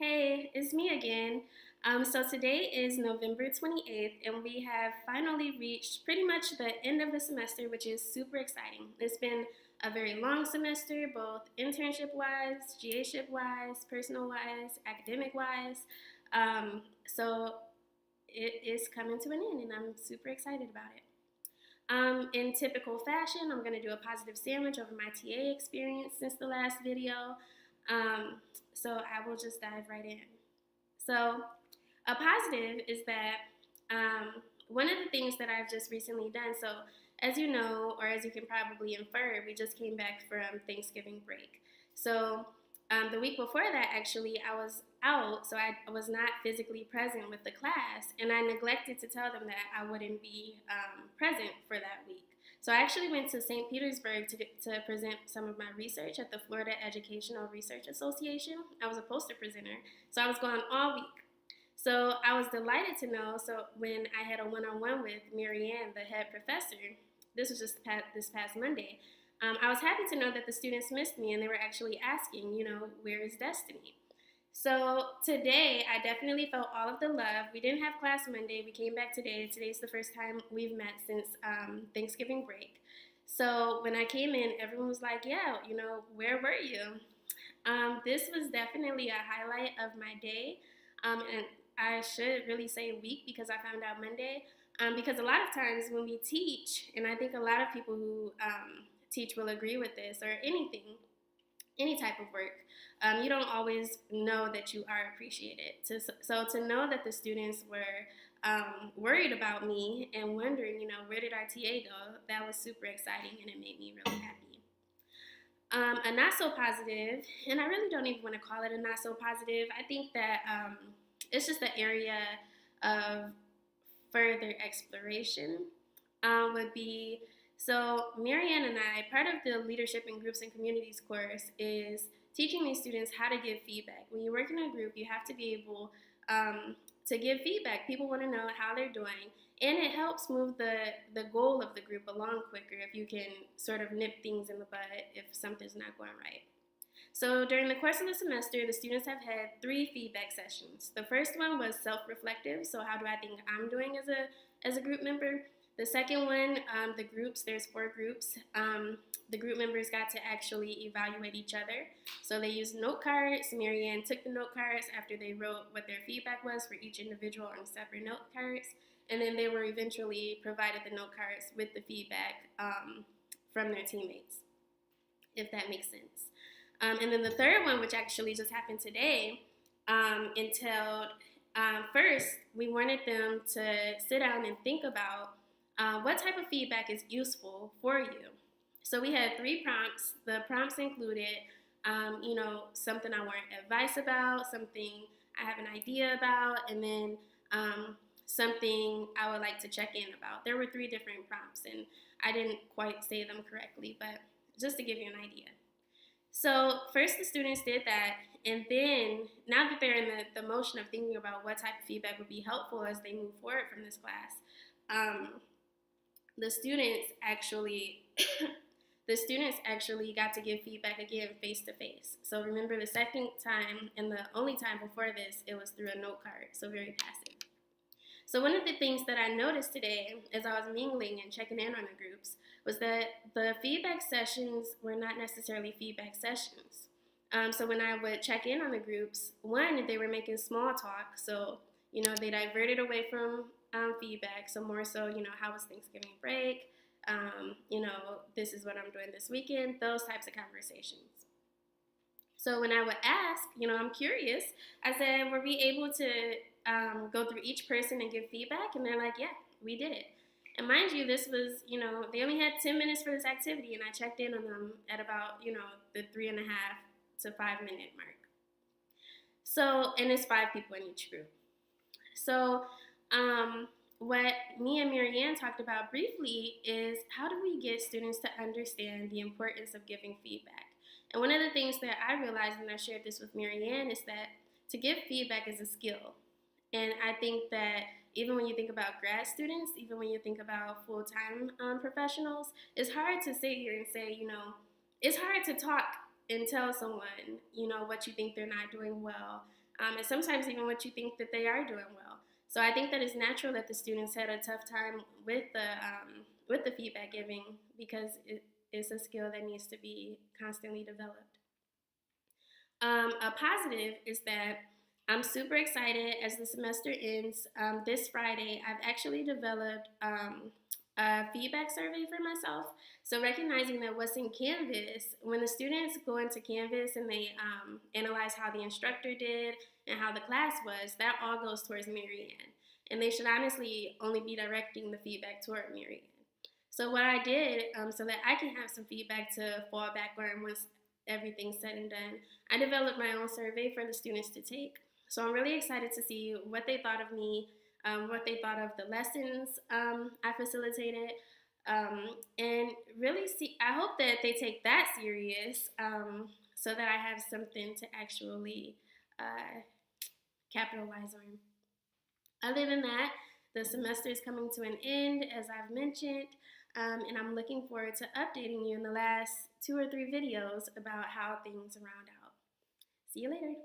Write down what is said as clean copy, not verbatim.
Hey, it's me again. So today is November 28th, and we have finally reached pretty much the end of the semester, which is super exciting. It's been a very long semester, both internship wise, GA-ship wise, personal wise, academic wise. So it is coming to an end, and I'm super excited about it. In typical fashion, I'm going to do a positive sandwich over my TA experience since the last video. Um, so I will just dive right in. So, a positive is that one of the things that I've just recently done, so as you know, or as you can probably infer, we just came back from Thanksgiving break. So, the week before that, actually, I was out, so I was not physically present with the class, and I neglected to tell them that I wouldn't be present for that week. So I actually went to St. Petersburg to present some of my research at the Florida Educational Research Association. I was a poster presenter, so I was gone all week. So I was delighted to know. So when I had a one-on-one with Marianne, the head professor, this was just this past Monday, I was happy to know that the students missed me and they were actually asking, where is Destiny? So today, I definitely felt all of the love. We didn't have class Monday. We came back today. Today's the first time we've met since Thanksgiving break. So when I came in, everyone was like, yeah, where were you? This was definitely a highlight of my day. And I should really say week because I found out Monday. Because a lot of times when we teach, and I think a lot of people who teach will agree with this, or any type of work, you don't always know that you are appreciated. So to know that the students were worried about me and wondering, where did our TA go, that was super exciting and it made me really happy. A not so positive, and I really don't even want to call it a not so positive, I think that it's just the area of further exploration would be so Marianne and I, part of the Leadership in Groups and Communities course is teaching these students how to give feedback. When you work in a group, you have to be able to give feedback. People want to know how they're doing, and it helps move the goal of the group along quicker if you can sort of nip things in the bud if something's not going right. So during the course of the semester, the students have had 3 feedback sessions. The first one was self-reflective, so how do I think I'm doing as a group member? The second one, the groups, there's 4 groups. The group members got to actually evaluate each other. So they used note cards. Marianne took the note cards after they wrote what their feedback was for each individual on separate note cards. And then they were eventually provided the note cards with the feedback from their teammates, if that makes sense. And then the third one, which actually just happened today, entailed first, we wanted them to sit down and think about what type of feedback is useful for you. So we had 3 prompts. The prompts included, something I want advice about, something I have an idea about, and then something I would like to check in about. There were 3 different prompts, and I didn't quite say them correctly, but just to give you an idea. So first the students did that, and then now that they're in the motion of thinking about what type of feedback would be helpful as they move forward from this class, the students actually got to give feedback again face to face. So remember, the second time and the only time before this, it was through a note card, so very passive. So one of the things that I noticed today as I was mingling and checking in on the groups was that the feedback sessions were not necessarily feedback sessions. So when I would check in on the groups, one, they were making small talk. So, they diverted away from feedback. So more so, how was Thanksgiving break? This is what I'm doing this weekend, those types of conversations. So when I would ask, I'm curious, I said, were we able to go through each person and give feedback? And they're like, yeah, we did it. And mind you, this was, they only had 10 minutes for this activity, and I checked in on them at about, the 3.5 to 5 minute mark. So, and it's 5 people in each group. So, what me and Marianne talked about briefly is how do we get students to understand the importance of giving feedback? And one of the things that I realized, and I shared this with Marianne, is that to give feedback is a skill. And I think that even when you think about grad students, even when you think about full-time professionals, it's hard to sit here and say, it's hard to talk and tell someone, what you think they're not doing well, and sometimes even what you think that they are doing well. So I think that it's natural that the students had a tough time with the feedback giving because it's a skill that needs to be constantly developed. A positive is that I'm super excited as the semester ends. This Friday, I've actually developed a feedback survey for myself. So, recognizing that what's in Canvas, when the students go into Canvas and they analyze how the instructor did and how the class was, that all goes towards Marianne. And they should honestly only be directing the feedback toward Marianne. So, what I did so that I can have some feedback to fall back on once everything's said and done, I developed my own survey for the students to take. So I'm really excited to see what they thought of me, what they thought of the lessons I facilitated, and really see. I hope that they take that serious, so that I have something to actually capitalize on. Other than that, the semester is coming to an end, as I've mentioned, and I'm looking forward to updating you in the last 2 or 3 videos about how things round out. See you later.